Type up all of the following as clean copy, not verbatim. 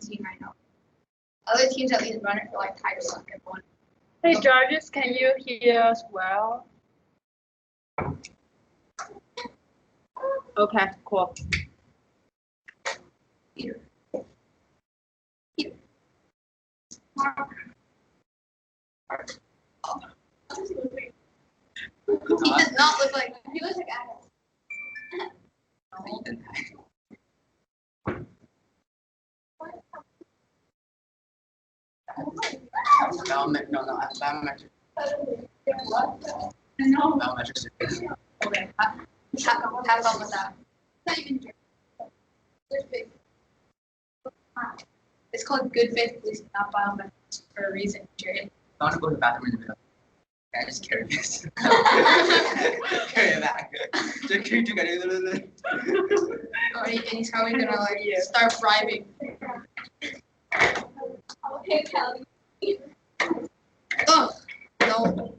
team right now. Other teams at least run it for like Tiger Suck and one. Hey, Jarvis, can you hear us well? Okay, cool. Peter. He does not look like. He looks like Adam. Biometric. No. Biometric certificate. Okay. Have fun with that. Not even good faith. It's called good faith policing, not biometrics for a reason, Jared. I want to go to the bathroom in the middle. Can I just carry this? Carry it back. Just carry it. Oh, and he's probably gonna like start bribing. Okay, Kelly. Ugh, no.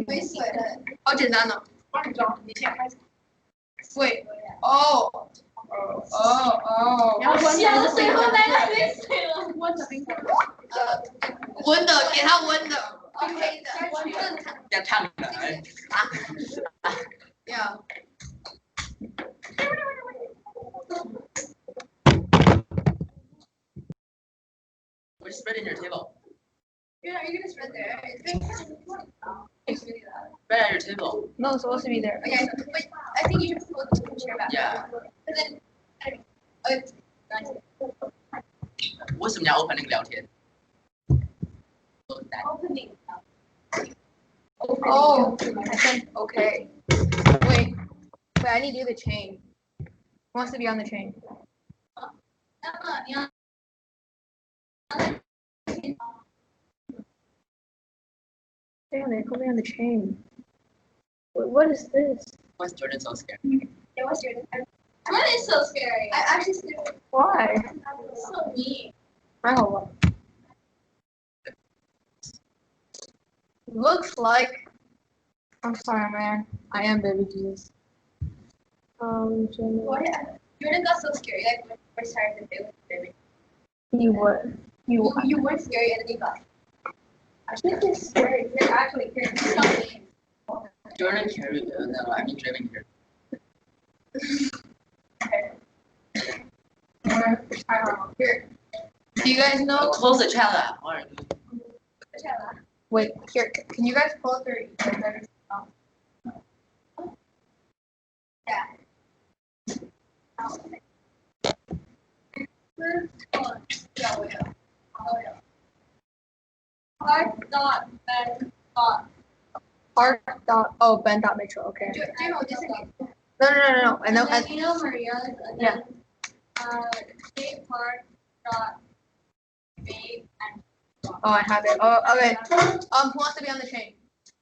没水了。好简单呢。化妆，你先开始。Wait. Oh. Oh. 然后想水后来了，没水了。温的冰块。温的，给他温的。OK 的，我正常。要唱的。Yeah. We're spreading your table. You're gonna spread there. It's really loud. Spread at your table. No, it's supposed to be there. Okay, but I think you should put the chair back. Yeah. But then, it's nice. 为什么要 open 那个聊天 Opening. Oh, I said okay. Wait, I need to do the chain. Who wants to be on the chain? 那么你要。 Damn, they put me on the chain. What is this? Why is Jordan so scared? It was your. What is so scary? I actually scared. Why? So mean. I hope. Looks like. I'm sorry, man. I am baby Jesus. Jordan got so scary like when we first started the day with baby. You were. You were scary and then you got. I think it's scary. You're actually scary. Jordan carried no, I mean driving here. Here. Do you guys know? Close the chat. Wait, here. Can you guys pull up their? Yeah. Hard dot Ben dot. Art dot. Oh, Ben dot Mitchell. Okay. No. I know. You know Maria's. Yeah. State Park dot babe and. Oh, I have it. Oh, okay. Who wants to be on the chain?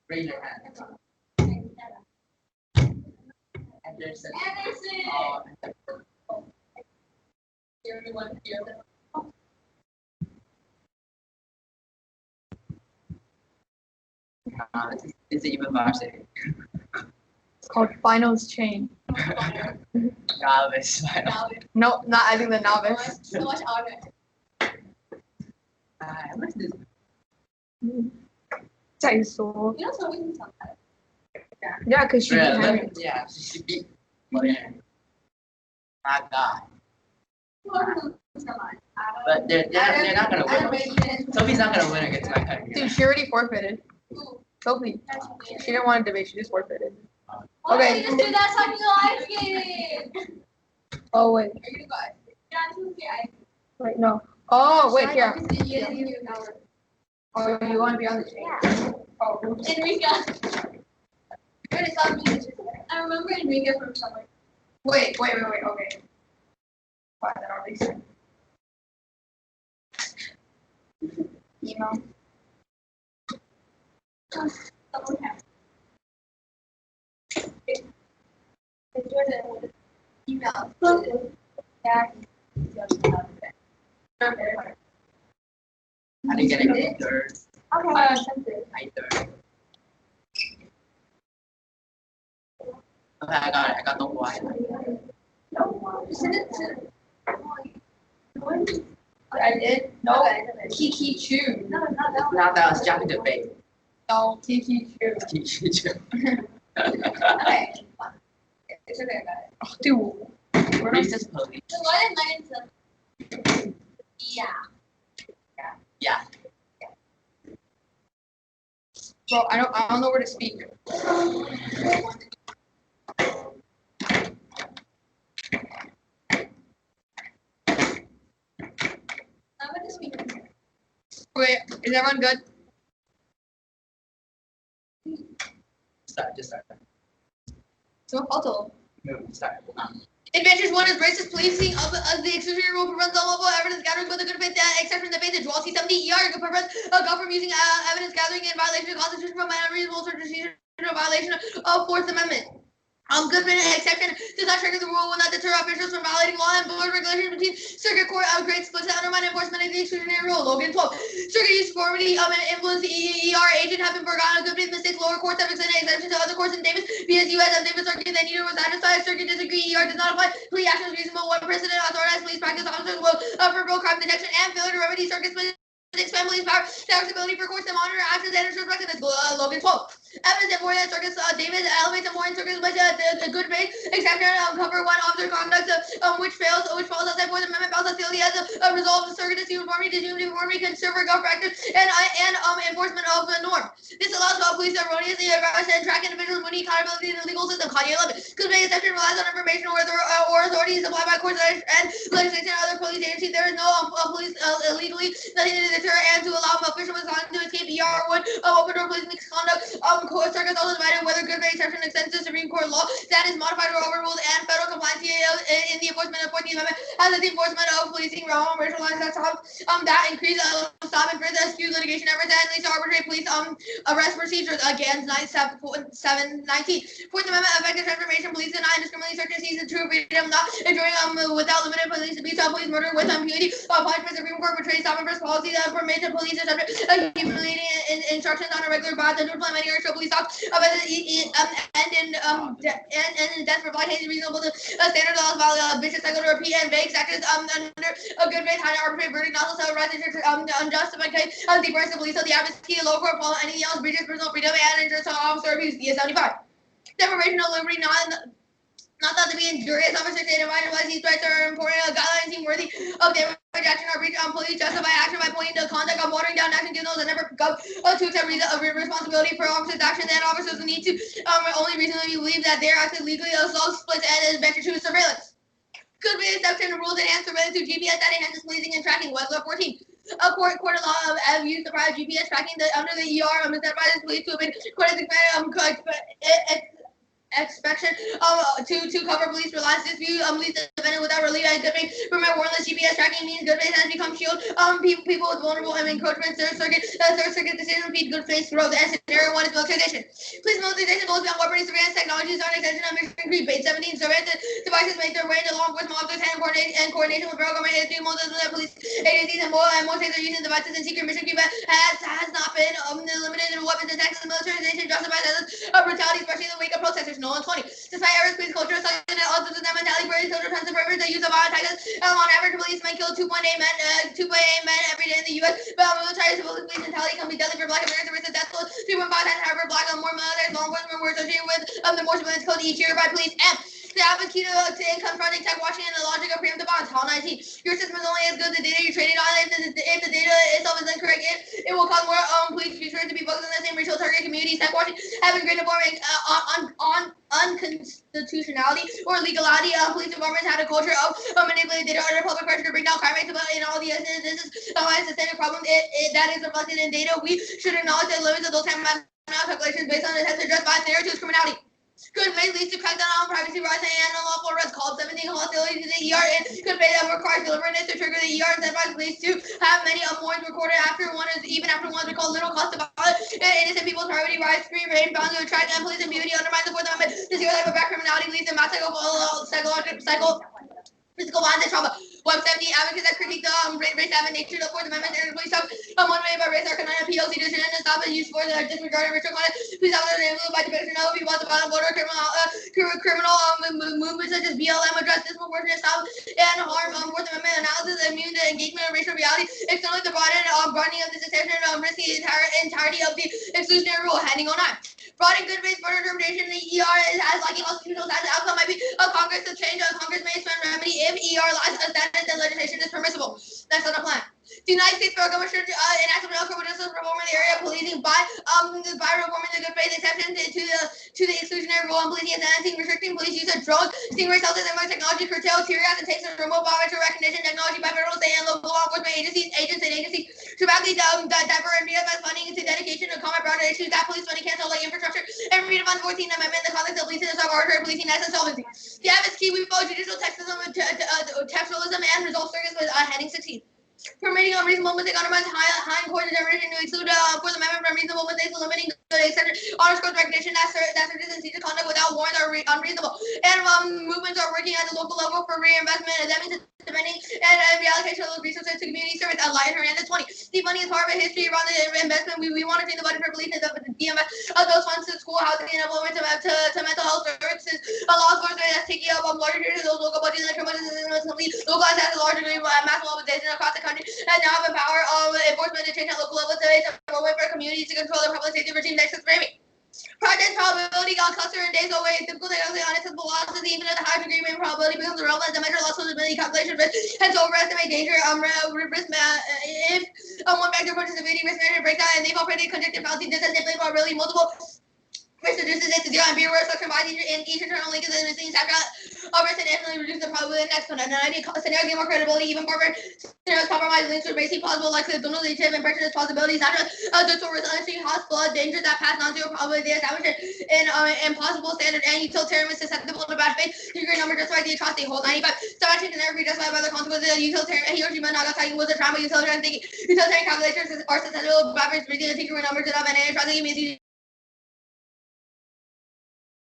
Raise your hand. Anderson. Everyone here. Is it even varsity? It's called Finals Chain. Novice. No, not I think the novice. So much honor. What's this? 再说 You know so we can talk about it. Yeah, because she beat Henry. Yeah, she beat Henry. My God. But they're not gonna win. Sophie's not gonna win against my country. Dude, she already forfeited. Sophie. She didn't want to debate, she just forfeited. Okay, just do that so I can go ice skating. Oh, wait. Are you guys? Yeah, I'm just ice. Wait, no. Oh, wait, here. Yeah. Oh, you want to be on the chain? Oh, Enrica. I remember Enrica from somewhere. wait, okay. Why that all these? Email. Someone has. Jordan would email. Yeah. I didn't get a third. Okay. I third. Okay, I got it. I got the Y. Send it to. I did. No. Kiki Chu. No, not that one. Now that was Japanese debate. No, Kiki Chu. Kiki Chu. Okay. It's okay, I got it. Oh, dude. Racist police. So what did Megan say? Yeah. Yeah. Bro, I don't know where to speak. I'm going to speak. Wait, is everyone good? Just start. So photo. No, start. Adventures 1 is racist policing of the exclusionary rule prevents all local evidence gathering with a good faith exception in the basic draw C70 ER to prevent a government using evidence gathering in violation of the Constitution from unreasonable search procedure in violation of Fourth Amendment. Good faith exception does not trigger the rule, will not deter officials from violating law and board regulations between circuit court creates splits to undermine enforcement of the exclusionary rule. Logan 12. Circuit use authority and influence the ER agent have been forgotten. Good faith mistakes. Lower courts have extended exemptions to other courts in Davis, BSU as Davis circuit that neither was satisfied. Circuit disagree. ER does not apply. Plea action is reasonable. One precedent authorized police practice officers will for real crime detection and failure to remedy circuit splits. Expand police power, ability for courts to monitor actions and ensure effectiveness. Logan 12. Evidence that more than circuits, Davis elevates and more in circuits, but the good faith exception cover one officer conduct which falls outside Fourth Amendment falls hostility as a result of circuit uniformity, can serve for government practice and enforcement of the norm. This allows police to erroneously arrest and track individuals when accountability in the legal system. Kanye 11. Good faith exception relies on information or authority supplied by courts and legislation and other police agencies. There is no police illegally nothing to deter and to allow official misconduct to escape. ER would open door police misconduct. Court circuits also divided whether good faith exception extends to Supreme Court law that is modified or overruled and federal compliance in the enforcement of 14th Amendment as the enforcement of policing realm racial lines that increase stop and further execute litigation efforts and least to arbitrary police arrest procedures against 719. Fourth Amendment effective transformation police deny indiscriminately search and seize the true freedom not enjoying without limited police abuse of police murder with impunity punishment Supreme Court portrays stop and frisk policy that permits the police to subject accumulating instructions on a regular basis to implement many or police talk about and in death for black is reasonable to standard laws about vicious cycle to repeat and vague sections under a good faith high arbitrary verdict not also rise to unjustified case the first of police so the advocacy low court follow anything else breaches personal freedom and injures officer abuse. DS75. Deprivation of liberty not thought to be injurious. Officer state invited by these threats are important. Guidelines seem worthy of damage action or breach on police justify action by pointing to conduct of watering down action given those that never go to accept responsibility for officers' actions and officers need to only reasonably believe that their actions legally assault splits and is better to surveillance. Could be exception to rules enhance surveillance to GPS that enhances policing and tracking. Westlaw 14. A court of law have used the private GPS tracking under the ER instead by the police to have been court inspection to cover police reliance dispute police defendant without relief and good faith. Remember, warrantless GPS tracking means good faith has become shield. People with vulnerable and encroachment third circuit decision feed good faith growth. And scenario 1 is militarization. Police militarization goes beyond weaponry surveillance technologies are an extension of mission creep. Page 17 surveillance devices make their way into law enforcement officers and coordination with federal government agencies. Most of the police agencies and most states are using devices in secret mission creep has not been limited to weapons attacks and militarization justified as brutality, especially in the wake of protesters. No 20. Despite aerospace culture, such as also the mentality for social defensive purposes, the use of violent tactics, on average, policemen kill 2.8 men every day in the U.S. But military police mentality can be deadly for Black Americans versus death toll 3.5 times higher for Black and more military law enforcement were associated with the more civilians killed each year by police. And the advocate in confronting tech watching and the logic of preemptive bonds. How 19. Your system is only as good as the data you're training on. If the data itself is incorrect, it will cause more police officers to be focused on the same racial target communities. Tech watching having great informing on unconstitutionality or legality. Police departments had a culture of manipulating data under public pressure to bring down crime rates. But in all the instances, this is a systemic problem that is reflected in data. We should acknowledge the limits of those type of calculations based on the test to justify narratives criminality. Good faith leads to crackdown on privacy rights and unlawful arrest. Called 17 hostility to the ER and good faith that requires deliberateness to trigger the ER incentivized police to have many warrants recorded after one is even after one is called little cost of violence and innocent people's privacy rights free reign found to attract and police impunity undermines the Fourth Amendment. This type of back criminality leads to mass physical violence and trauma. Web 70 advocates that critique the race nature of the Fourth Amendment and police have motivated by race are confined to POC decision and stop and use for the disregard of racial content. Police officers are able by depiction of people at the violent voter criminal movements such as BLM address disproportionate style and harm Fourth Amendment analysis immune to engagement of racial reality. Externally, the broadening of this exception risks the entirety of the exclusionary rule. Heading 09. Broad and good faith further interpretation in the ER as liking constitutional status outcome might be a Congress to change. Congress may expand remedy if ER lies a status and legislation is permissible. Next on the plan. The United States federal government should enact a criminal justice reform in the area of policing by reforming the good faith exception to the exclusionary rule on policing and sentencing, restricting police use of drones, stingray cells, and similar technology, curtail tear gas, and takes a remote biometric recognition technology by federal, state, and local law enforcement agencies dramatically divert and readjust funding into dedication to combat broader issues that police funding cancel like infrastructure and redefine the 14th Amendment in the context of policing and arbitrary policing as insolvency. The app is key. We follow judicial textualism and resolve circuits with heading 16. Permitting unreasonable mistake undermines high court determination to exclude Fourth Amendment from reasonable mistakes, limiting good exception underscores recognition that searches and seizure conduct without warrants are unreasonable. And movements are working at the local level for reinvestment, and that means spending and reallocation of those resources to community service. Lion Hernandez 20. Defunding is part of a history around the investment. We want to change the budget for police and the DMS of those funds to school, housing, and employment to mental health services. Law enforcement that's taking up larger share of those local budgets and criminal justice complete. Local has a larger degree of mass mobilization across the country and now have the power of enforcement to change at local level today to promote for communities to control the public safety regime next to framing. Project probability got cluster in days away. Typical technically unaccessible losses, even at the high degree of probability becomes irrelevant to measure loss possibility calculation risk, hence overestimate danger. Risk if one factor approaches severity risk measure breakdown and they fall predict conjective fallacy. This has inflated probability multiple. Risk reduces it to zero and be aware of structure by each internal link is missing snapshot of risk and infinitely reduce the probability of the next one. An idea scenario gain more credibility, even more scenarios compromise links with basic plausible likelihood, cumulative and precious possibilities, not just total risk, unseen house flood, dangers that pass non-zero probability, established in impossible standard and utilitarian susceptible to bad faith. Degree number justifies the atrocity. Hold 95. Some action can never be justified by the consequences of utilitarian. He or she must not go talking was a trauma utilitarian thinking. Utilitarian calculations are susceptible to bad faith. Reading the degree number to that and atrocity means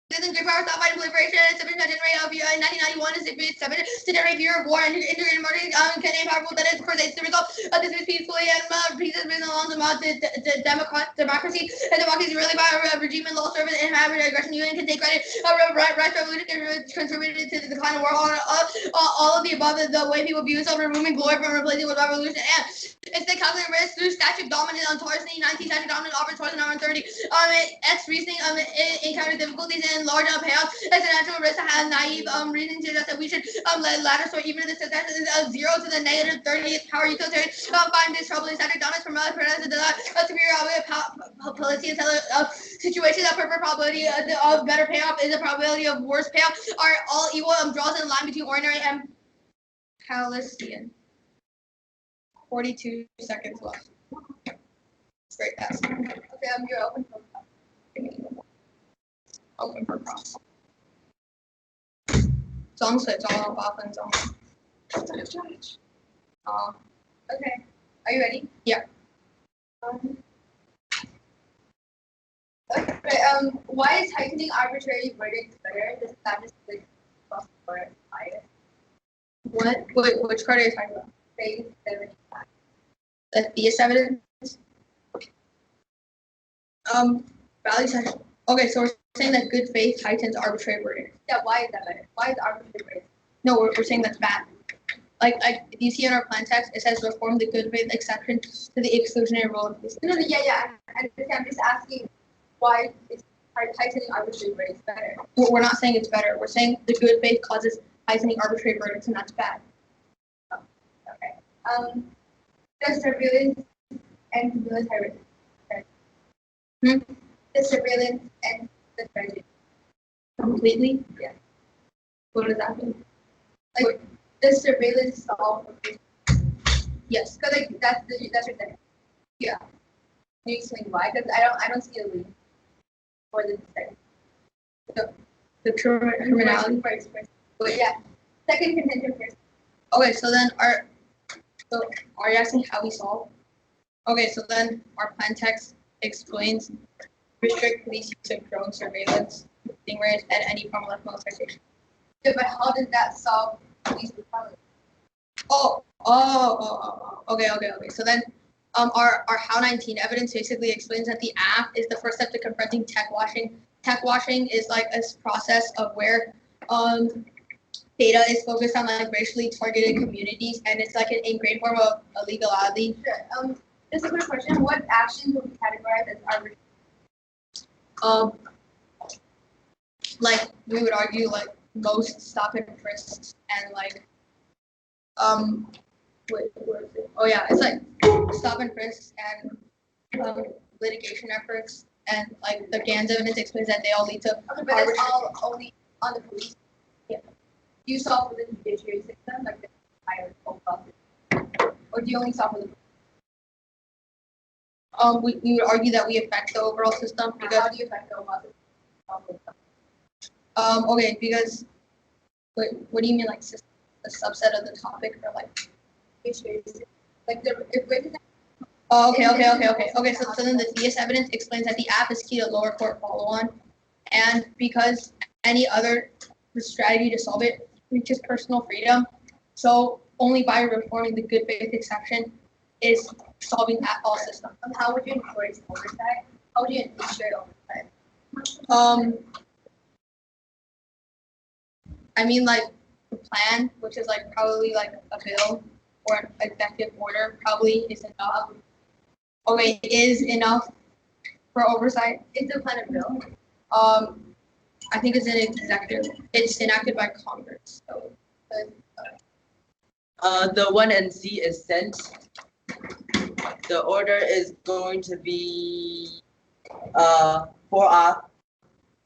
Great power stop fighting proliferation and sufficient to generate of 1991 is sufficient to generate fear of war and integrated murdering can name powerful that is first the result of this peacefully and peace has been along the democracy and democracy really by a regime and law service and having aggression union can take credit right revolution contributed to the decline of war all of the above is the way people view themselves removing glory from replacing with revolution and it's the calculated risk through statute dominant on Taurus 19 statute dominant offers Taurus 30 X reasoning encountered difficulties and large payouts as a natural risk to have naive reasoning to suggest that we should let ladder sort even if the success is 0 to the negative 30th power utilitarian find this troubling static dominance from presence of superior policy situations that perfect probability of better payoff is a probability of worse payoff are all equal draws in line between ordinary and Palestinian. 42 seconds left. Straight pass. Okay, you're open for Open for cross. Zone switch all up off and zone. Okay, are you ready? Yeah. Okay, why is tightening arbitrary verdicts better? Does that just like for bias? What? Wait, which card are you talking about? Page 75. The bias evidence. Value section. Okay, so we're saying that good faith heightens arbitrary verdicts. Yeah, why is that better? Why is arbitrary verdicts? No, we're saying that's bad. Like if you see in our plan text, it says reform the good faith exception to the exclusionary rule of police. No, yeah. I'm just asking why is tightening arbitrary verdicts better? We're not saying it's better. We're saying the good faith causes heightening arbitrary verdicts, and that's bad. Oh, okay. The surveillance and military. The surveillance and the strategy. Completely? Yeah. What does that mean? Like the surveillance solve. Yes. Because like that's your thing. Yeah. Can you explain why? Because I don't see a link for the second. So The criminality. First. But yeah. Second contention first. Okay, so are you asking how we solve? Okay, so then our plan text explains restrict police use of drone surveillance, stingrays, and any form of left militarization. Yeah, but how does that solve police brutality? Okay. So then, our How 19 evidence basically explains that the app is the first step to confronting tech washing. Tech washing is like a process of where data is focused on like racially targeted communities, and it's like an ingrained form of illegality. Sure. Just a quick question. What actions would be categorized as arbitrary? Like we would argue like most stop and frisks and like wait, what is it? Oh yeah, it's like stop and frisks and litigation efforts, and like the GAN's evidence explains that they all lead to Okay, but it's all only on the police. Yeah. Do you solve for the judiciary system, like the entire whole process, or do you only solve for the? We would argue that we affect the overall system because How do you affect the overall system? okay, because what do you mean like a subset of the topic or like Judiciary system. Like the if racism. okay. So then the TS evidence explains that the app is key to lower court follow-on, and because any other strategy to solve it reaches personal freedom, so only by reforming the good faith exception is solving that all system. How would you enforce oversight? How would you ensure oversight? I mean like the plan, which is like probably like a bill or an executive order, probably is enough. Okay, is enough for oversight. Is the plan a bill? I think it's an executive. It's enacted by Congress. So, The one NC is sent. The order is going to be 4R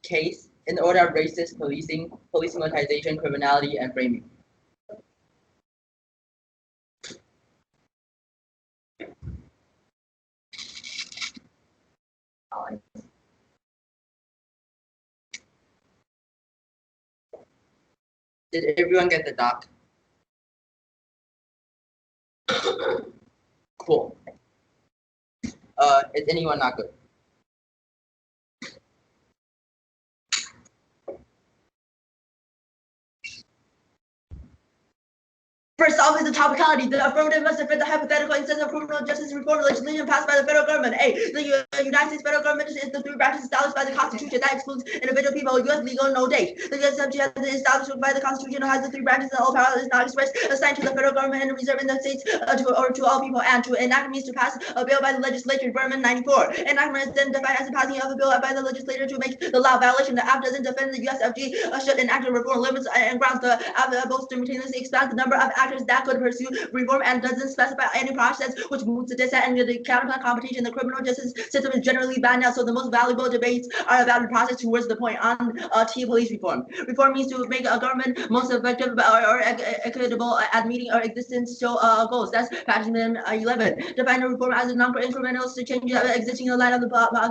case in the order of racist policing, police militarization, criminality, and framing. Did everyone get the doc? Cool. Is anyone not good? First off is the topicality. The affirmative must defend the hypothetical instance of criminal justice reform legislation passed by the federal government. A. The United States federal government is the three branches established by the Constitution that excludes individual people. U.S. legal no date. The U.S. has been established by the Constitution has the three branches and all power is not expressed assigned to the federal government and reserved in the states to all people, and to enact means to pass a bill by the legislature. Berman 94. Enactment is then defined as the passing of a bill by the legislature to make the law. Violation. The act doesn't defend the USFG should enact a reform limits and grounds the both simultaneously expand the number of actors that could pursue reform and doesn't specify any process which moves to dissent and the counter competition. The criminal justice system is generally bad now, so the most valuable debates are about the process towards the point on police reform. Reform means to make a government most effective or equitable at meeting our existence goals. That's Pattern 11. Define the reform as a non-incremental to change the existing line of the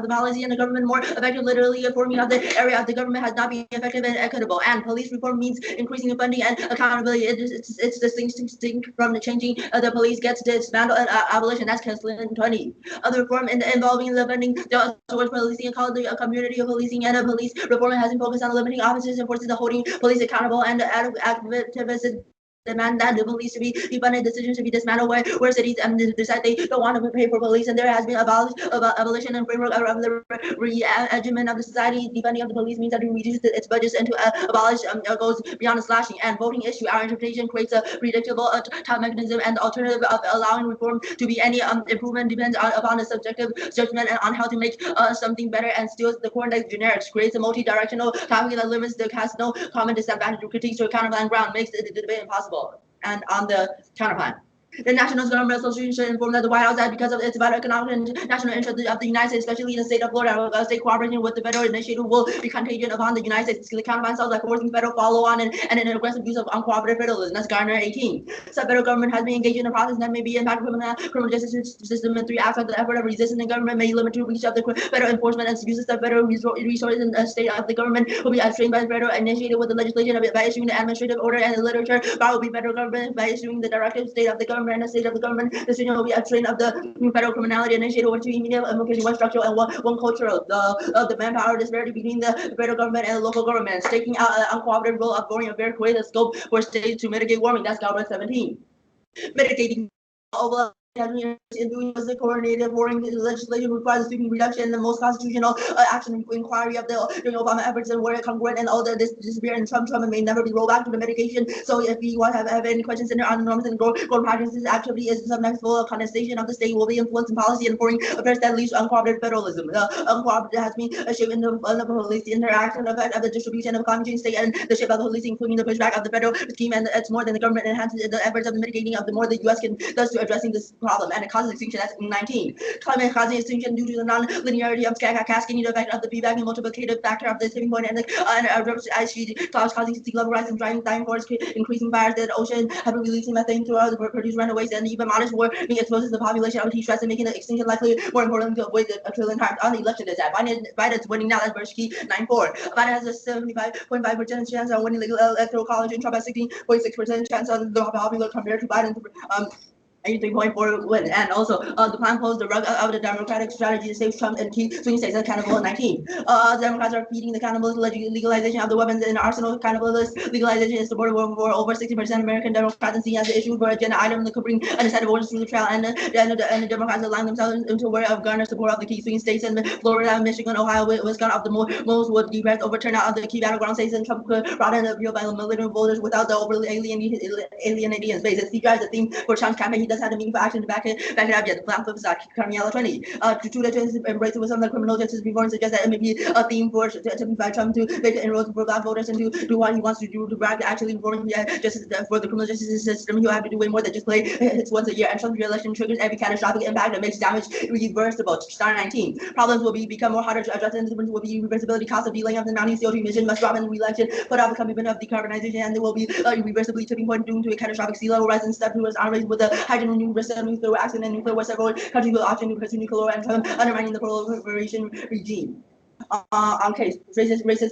policy and the government more effective. Literally, reforming of the area of the government has not been effective and equitable. And police reform means increasing the funding and accountability. It's distinct from the changing of the police gets dismantled and abolition. That's Clinton 20. Other reform involving the funding towards policing and called the community of policing and police reform has been focused on limiting officers and forces the holding police accountable and activists demand that the police to be defunded, decisions to be dismantled where cities decide they don't want to pay for police, and there has been abolition and framework of the re-regiment of the society. Defunding of the police means that it reduces its budgets and to abolish goes beyond the slashing and voting issue. Our interpretation creates a predictable time mechanism, and the alternative of allowing reform to be any improvement depends upon the subjective judgment and on how to make something better, and steals the coordinate generics, creates a multi-directional topic that limits the has no common disadvantage, critiques or counterplan ground, makes the debate impossible. And on the counterplan, the National Government Association should inform that the White House that because of its vital economic and national interest of the United States, especially in the state of Florida, state cooperation with the federal initiative will be contagion upon the United States. The counterplan sounds like forcing federal follow-on and an aggressive use of uncooperative federalism. That's Gardner 18. So federal government has been engaged in a process that may be impacting criminal justice system in three aspects. The effort of resisting the government may limit to reach of the federal enforcement and uses of federal resources in the state of the government will be trained by the federal initiated with the legislation by issuing the administrative order and the literature. Power will be federal government by issuing the directive, state of the government and the state of the government. Decision will be a train of the federal criminality initiative, which means one structural and one cultural. The manpower disparity between the federal government and the local government, staking out an uncooperative role of boring a very creative scope for states to mitigate warming. That's Galbraith 17. mitigating over individuals the coordinated warring legislation requires a sweeping reduction in the most constitutional action inquiry of the during Obama efforts and were congruent and all that this disappear and Trump may never be rolled back to the mitigation. So if you want to have any questions in on the norms and growth practices, activity is sometimes full of condensation of the state will be influencing policy and foreign affairs that leads to uncooperative federalism. Uncooperative has been shaped in the police interaction effect of the distribution of community state and the shape of the police, including the pushback of the federal scheme, and it's more than the government enhances the efforts of the mitigating of the more the U.S. can does to addressing this problem, and it causes extinction. That's 19. Climate causing extinction due to the non-linearity of cascading effect of the feedback and multiplicative factor of the tipping point and ice sheet clouds causing sea level rise and driving dying forests, increasing fires that the ocean have been releasing methane to produce runaways, and even modest warming exposes the population of heat stress and making the extinction likely more important to avoid a trillion times. On the election is that Biden's winning now. That's verse key 9-4. Biden has a 75.5% chance on winning the electoral college, and Trump has 16.6% chance on the popular compared to Biden. 83.4 win, and also the plan pulls the rug out of the Democratic strategy to save Trump and keep swing states accountable in 19. Democrats are feeding the cannibals legalization of the weapons and arsenal cannibalist legalization is supported for over 60% of American Democrats and seen as the issue for agenda item that could bring undecided voters through the trial, and the Democrats align themselves into where of garner support of the key swing states in Florida, Michigan, Ohio, Wisconsin of the most would be best over turnout of the key battleground states, and Trump could broaden the appeal by the millennial voters without the overly alienating space. As he drives the theme for Trump's campaign, he does have a meaningful action to back it up yet. The plan focus on Carmiela 20. To the twins embrace with some of the criminal justice reform suggests that it may be a theme for attempting by Trump to make inroads for black voters and to do what he wants to do to brag actually reforming justice for the criminal justice system. He'll have to do way more than just play hits once a year, and Trump's re-election triggers every catastrophic impact that makes damage reversible. Star 19. Problems will become more harder to address, and the difference will be reversibility. Cost of delaying of the non-CO2 emission must drop in the re-election, put out the commitment of decarbonization, and there will be a reversibly tipping point doomed to a catastrophic sea level rise and step towards arms with the hydrogen new risk of nuclear accident and nuclear west several countries will option to pursue nuclear and undermining the proliferation regime. On case racist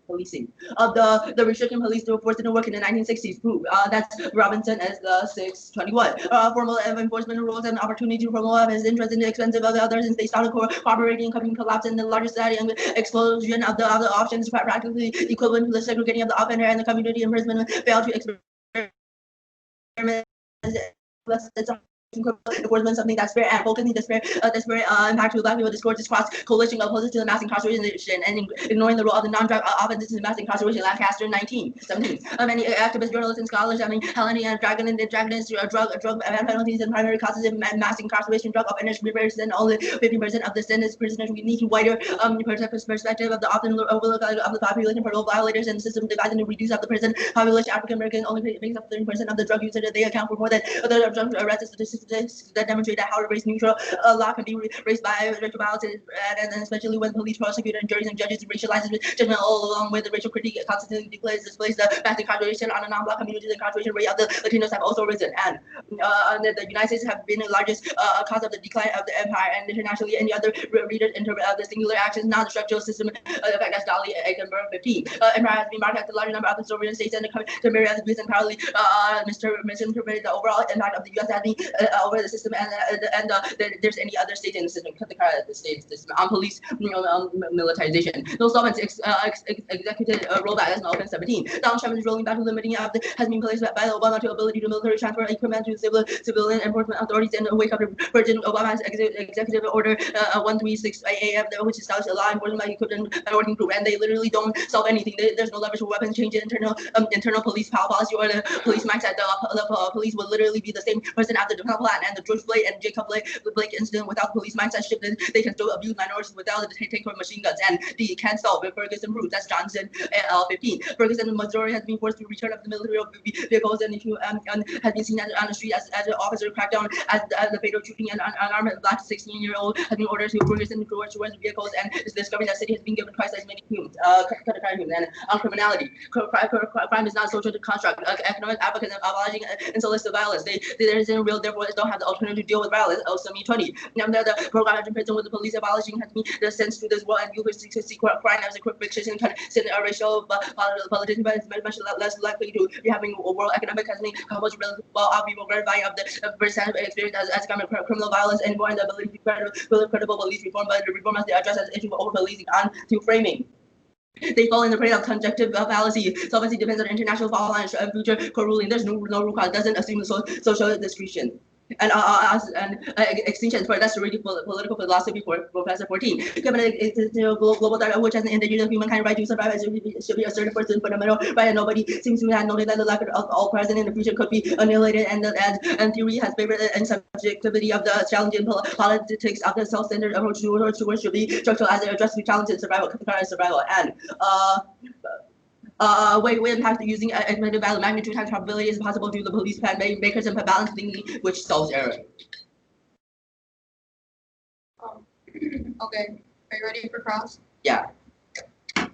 policing. The restriction police were forced into work in the 1960s prove that's Robinson as the 621. Formal enforcement rules and opportunity to promote his interest in the expense of others, and they started cooperating, coming collapse in the larger society, and explosion of the other options practically equivalent to the segregating of the offender and the community imprisonment failed to experiment. Enforcement something that's fair and focusing despair impact to black people discourse cross coalition opposed to the mass incarceration and ignoring the role of the non-drug offenses in mass incarceration. Lancaster 1917. Many activists, journalists, and scholars, Helene and Dragon and drug penalties and primary causes of mass incarceration, drug offenders represent only 50% of the sentence prisoners. We need to wider perspective of the often overlooked of the population, parole violators, and the system divides and reduce of the prison population. African American only makes up 30% of the drug users. They account for more than the drug arrests. Statistics that demonstrate that how a race neutral law can be raised by racial bias, and especially when police, prosecutors, and juries and judges racializes judgment all along with the racial critique constantly displays the mass incarceration on a non-black communities. The incarceration rate of the Latinos have also risen, and the United States have been the largest cause of the decline of the empire, and internationally any other readers interpret the singular actions, not the structural system effect as Dolly Eggenberg 15. Empire has been marked as the larger number of the sovereign states, and the contemporary has been entirely misinterpreted the overall impact of the U.S. has been over the system, and there's any other state in the system, cut the card at the state system on police militarization. No solvents executed rollback as an open 17. Donald Trump is rolling back to limiting of has been placed by Obama to ability to military transfer equipment to civilian enforcement authorities, and wake up to President Obama's executive order 136 AM, which established a law enforcement by equipment and working group, and they literally don't solve anything. There's no leverage for weapons change internal police policy or the police mindset. The police will literally be the same person after the plan, and the George Floyd and Jacob Blake incident without police mindset shifted, they can still abuse minorities without the take of machine guns, and they can solve with Ferguson route. That's Johnson 15. Ferguson, Missouri has been forced to return of the military vehicles, and has been seen on the street as an officer crackdown as the fatal shooting, and unarmed black 16-year-old has been ordered to Ferguson towards vehicles, and is discovering that city has been given twice as many humans, and on criminality. Crime is not a social construct. Economic advocates abolishing and solicit violence. There isn't real, therefore don't have the alternative to deal with violence. Also, 20. The program has been prison with the police abolishing has been the sense to this world, and you could see crime as a quick fixation and consider a racial politician, but it's much less likely to be having a world economic has been much well our people verifying of the percent experience as criminal violence anymore, and the ability to build credible police reform, but the reform must be addressed as issue of over policing on to framing. They fall in the prey of conjunctive fallacy. Solvency depends on international law and future court ruling. There's no rule card. Doesn't assume social discretion. And extinction for that's really political philosophy for Professor 14. Given a global threat which has endangered the humankind right to survive, it should be asserted first and fundamental right, and nobody seems to have noted that the lack of all present in the future could be annihilated, and theory has favored and subjectivity of the challenging politics of the self-centered approach to should be structural as it addresses challenges survival, survival, and way impact using estimated value magnitude times probability is possible due to the police plan makers and balance thingy, which solves error. Okay, are you ready for cross? Yeah. Okay,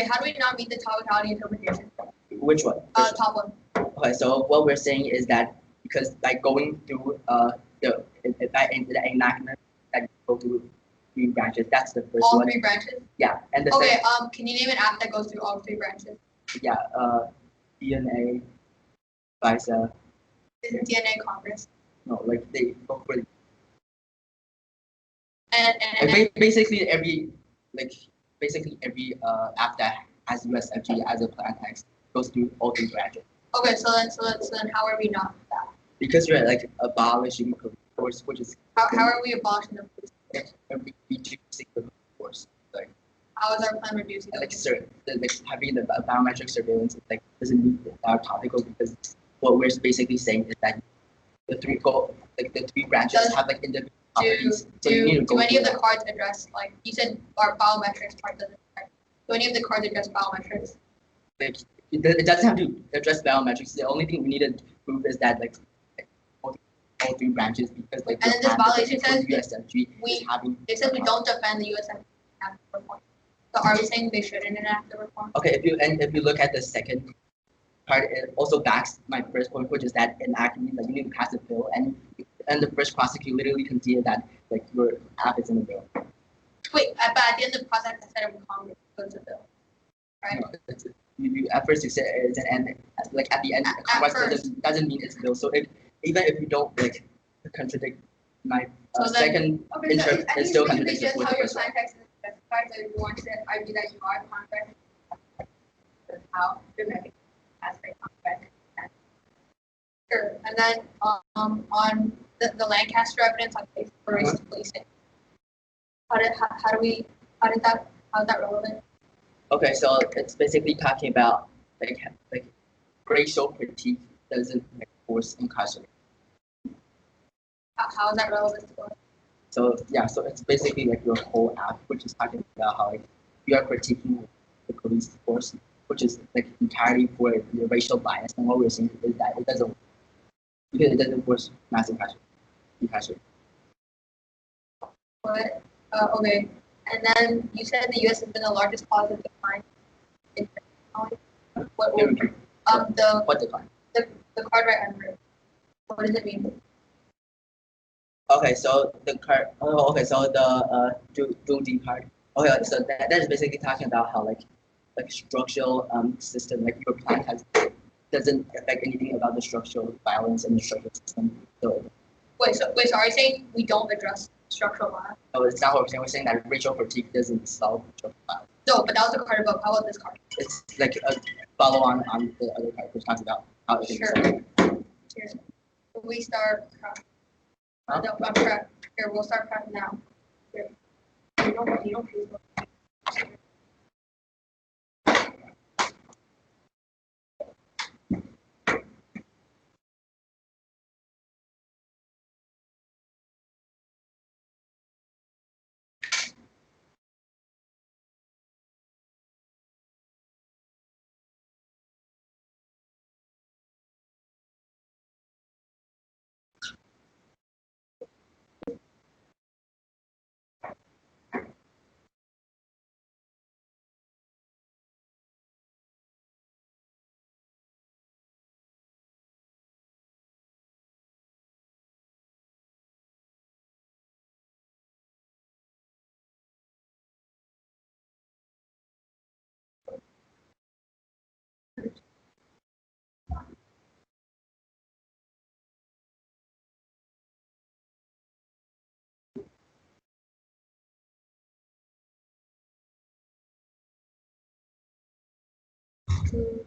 how do we not meet the topicality interpretation? Which one? Top one. Okay, so what we're saying is that because like going through the enactment that go through 3 branches, that's the first all one. All 3 branches? Yeah, and the okay, can you name an app that goes through all 3 branches? Yeah, DNA, FISA. Isn't DNA Congress? No, like they go for and basically every app that has USFG as a plan text goes through all 3 branches. Okay, so then how are we not that? Because you're like abolishing police force, which is how are we abolishing the police force? Reducing the police force. Like how is our plan reducing? Like having the biometric surveillance like doesn't meet our topical because what we're basically saying is that the 3 branches have like individual properties. So you need to do any of the cards address, like you said, our biometrics part doesn't address? Do any of the cards address biometrics? Like, it doesn't have to address biometrics. The only thing we need to prove is that like all 3 branches, because like and then this violation says USFG they said we don't defend the USFG reform. So are we saying they shouldn't enact the reform? Okay, if you look at the second part, it also backs my first point, which is that enactment means like you need to pass a bill, and the first prosecutor literally conceded that like your app is in the bill. Wait, but at the end of the process, instead of Congress goes a bill, right? No, you at first you said it's an end, like at the end, Congress doesn't mean it's a bill. So even if you don't like contradict my second interest, it still contradicts just how your first one. plan text is specified, so you want to argue that you are contract, how dramatic aspect contract. Sure. And then on the Lancaster evidence on case for racist policing, how is that relevant? Okay, so it's basically talking about like racial critique doesn't force incarceration. How is that relevant to us? So yeah, so it's basically like your whole app, which is talking about how like you are critiquing the police force, which is like entirely for your racial bias. And what we're saying is that it doesn't, because it doesn't force mass incarceration. What? Okay. And then you said the U.S. has been the largest cause of decline in what decline? The card right under it. What does it mean? Okay, so the card. Oh, okay, so the Judy card. Okay, so that is basically talking about how like structural system, like your plan doesn't affect anything about the structural violence in the structural system. So so are you saying we don't address structural violence? no, it's not what we're saying. We're saying that racial critique doesn't solve structural violence. No, but that was the card above. How about this card? It's like a follow on the other card, which talks about how it Sure. Here. We start. Huh? No, I'm prep. Here, we'll start prep now. Here. You don't Okay.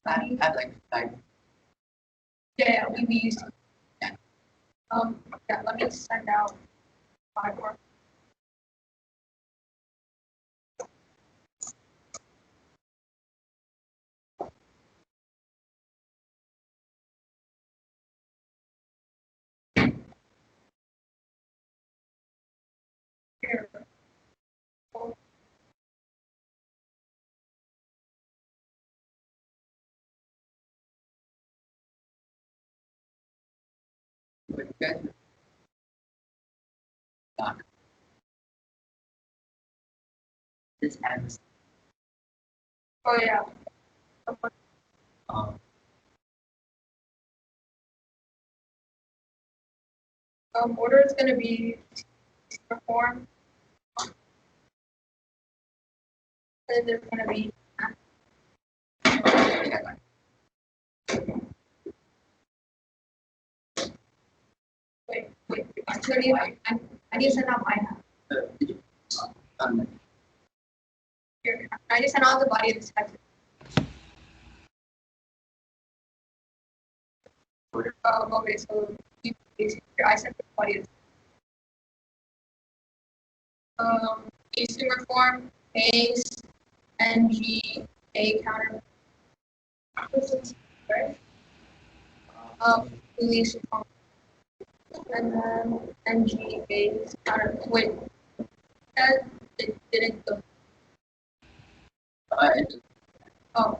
I have like Yeah, we used. Yeah. Yeah. Let me send out 5 more. Here. this ends. Oh yeah. Um, Order is gonna be perform. And there's gonna be. Wait. Actually, I need to send out my. Here, I just sent out the body of the text. Okay, so I sent the body of Eastern reform, A's, NG, A counter. Right? Police reform. And then NG, A's counter. Wait, that it didn't go. Oh,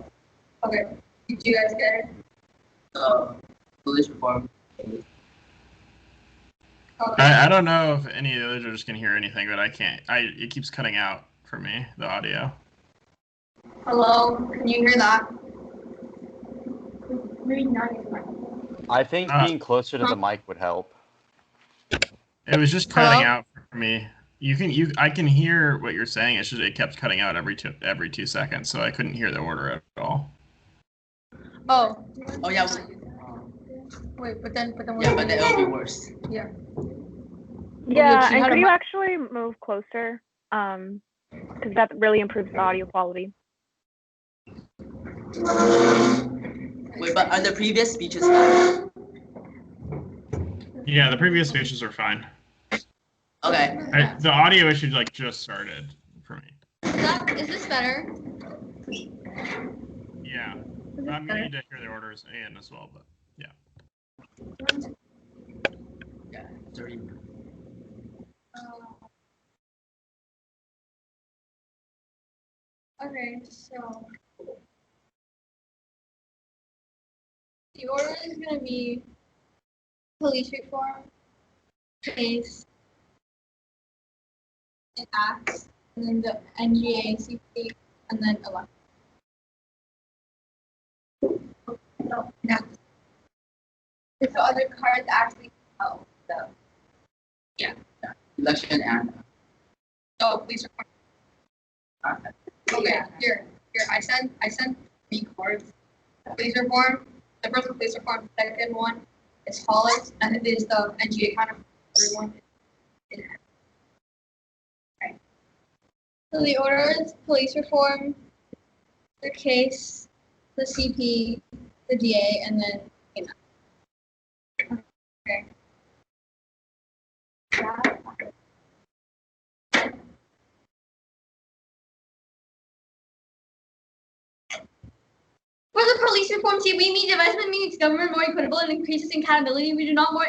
okay. Did you guys get it? Police reform. Okay. I don't know if any of the others can hear anything, but I can't. It keeps cutting out for me, the audio. Hello, can you hear that? Maybe not. I think being closer to the mic would help. It was just cutting Hello? out for me. I can hear what you're saying. It's just it kept cutting out every 2 seconds, so I couldn't hear the order at all. Oh, Oh yeah. wait, but then Yeah, but then it'll be worse. yeah. Yeah, she and had a could you mic- actually move closer? Because that really improves the audio quality. Wait, but are the previous speeches fine? Yeah, the previous speeches are fine. Okay. The audio issue just started for me. Is this better? Yeah, I'm gonna need to hear the orders and as well, but yeah. Yeah, 30. Okay, so the order is gonna be police reform, case, and acts, and then the NGA, CP, and then election. No, If the other cards actually help, so. Election and Oh, please reform. Okay, here. I sent 3 cards. Police reform. The first one, police reform. The second one is Hollis, and it is the NGA counter. The third one is. Okay. So the order is police reform, the case, the CP, the DA, and then okay. For the police reform team, we mean investment makes government more equitable and increases accountability. We do more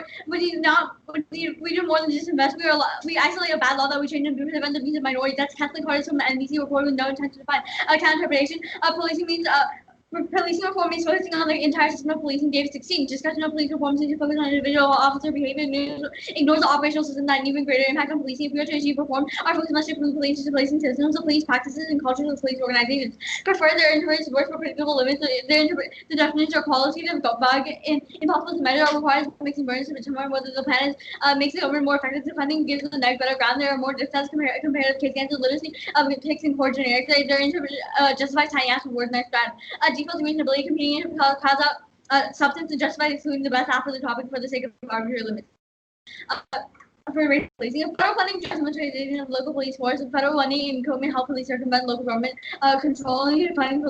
than just invest. We isolate a bad law that we change and prevent the abuse of minorities. That's Catholic Hearts from the NBC report with no intention to find counter interpretation. Policing means policing reform means focusing on the entire system of policing. David 16. Discussion of police reform seems to focus on individual officer behavior and ignores the operational system that an even greater impact on policing. If we are to achieve reform, our focus must shift from police to policing systems, the police practices, and cultures of police organizations. Prefer their interface works for predictable limits. The definitions are qualitative, vague, and impossible to measure. Requires mixing burdens to determine whether the plan is makes the government more effective. Defending gives the neck better ground. There are more distance comparative case against literacy. Takes in court generic. Their justifies tying ass with words next bad. Default reasonability competing in cause out substance to justify excluding the best after the topic for the sake of arbitrary limits. For racial policing, federal funding drives militarization of local police force, federal funding and equipment help police circumvent local government controlling and funding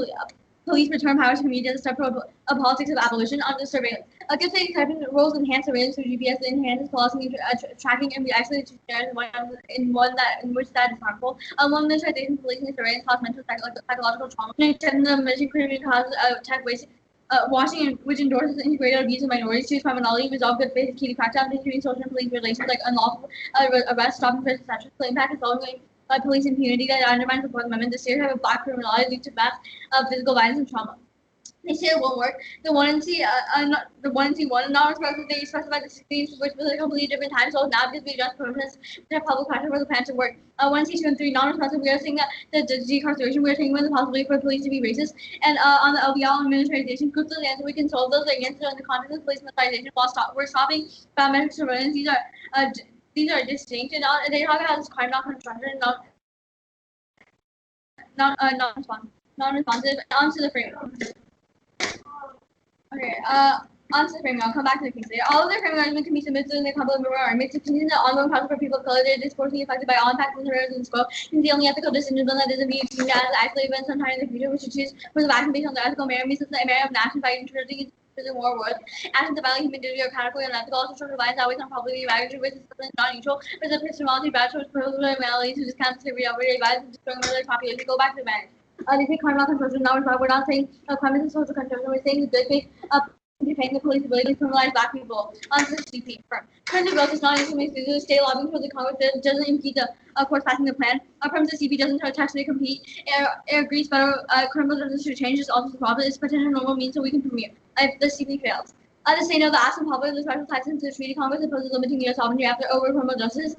police return powers to media, the step of politics of abolition under surveillance. Good state acceptance roles enhance surveillance through GPS that enhances policy tracking and be isolated to in which that is harmful. One militarization, policing, and surveillance cause mental psychological trauma. And the mission creating cause tech waste. Washington, which endorses integrated abuse of minorities, choose criminology, resolve good faith, key crackdown, including social and police relations like unlawful arrest, stop and frisk, etc. The impact is solving police impunity that undermines the Fourth Amendment. The stereotype of black criminality leads to mass physical violence and trauma. They say it won't work. The 1NC, non-responsive, they specify the 60s, which was a completely different time. So now because we adjust purpose to public pressure for the plan to work. 1C, 2, and 3, non-responsive, we are saying that the decarceration, we are taking away the possibility for police to be racist. And on the LBL and militarization, groups of the answer we can solve those against it in the context of police militarization while we're stopping biometric surveillance. These are distinct and they talk about this crime not construction, non-responsive. Onto the framework. Okay, onto the framework. I'll come back to the case later. All of their framework arguments can be submitted in the complement argument to continue the ongoing process for people of color. They're disproportionately affected by all impacts and scenarios in scope. It's the only ethical decision that doesn't be seen as isolated events sometime in the future, which should choose for the action based on the ethical merit, means the merit of national fighting to the war worth. Actions that violate human dignity are categorically unethical. Also, social violence always on publicly evaluated with discipline non-neutral. With a epistemology bad towards personalities who discounts the everyday violence and destroying another population. Go back to advantage. They say crime not construction. Now we're not saying crime is a social construction. We're saying the good faith defending the police ability to criminalize black people. Onto the CP firm. Currently, both is not implemented through the state lobbying for the Congress that doesn't impede the course passing the plan. From the CP doesn't actually compete. It agrees federal criminal justice should change. This also the problem. It's potential normal means so we can premiere. If the CP fails. The state of the Assam public, the special ties into the treaty Congress imposes limiting U.S. sovereignty after over criminal justice.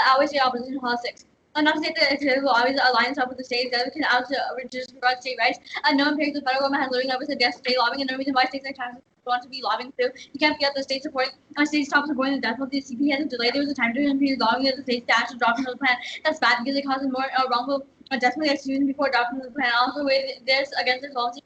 Always state opposition politics. Not to say that executive will always align itself with the state that can out to reduce state rights. No empirics the federal government has literally never said yes to state lobbying, and no reason why states like Texas want to be lobbying too. You can't forget the state supporting states stop supporting the death penalty. The CP has a delay. There was a time during the lobbying that the states to actually drop into the plan. That's bad because it causes more wrongful death penalty execution before dropping the plan. Also, there's against their policy.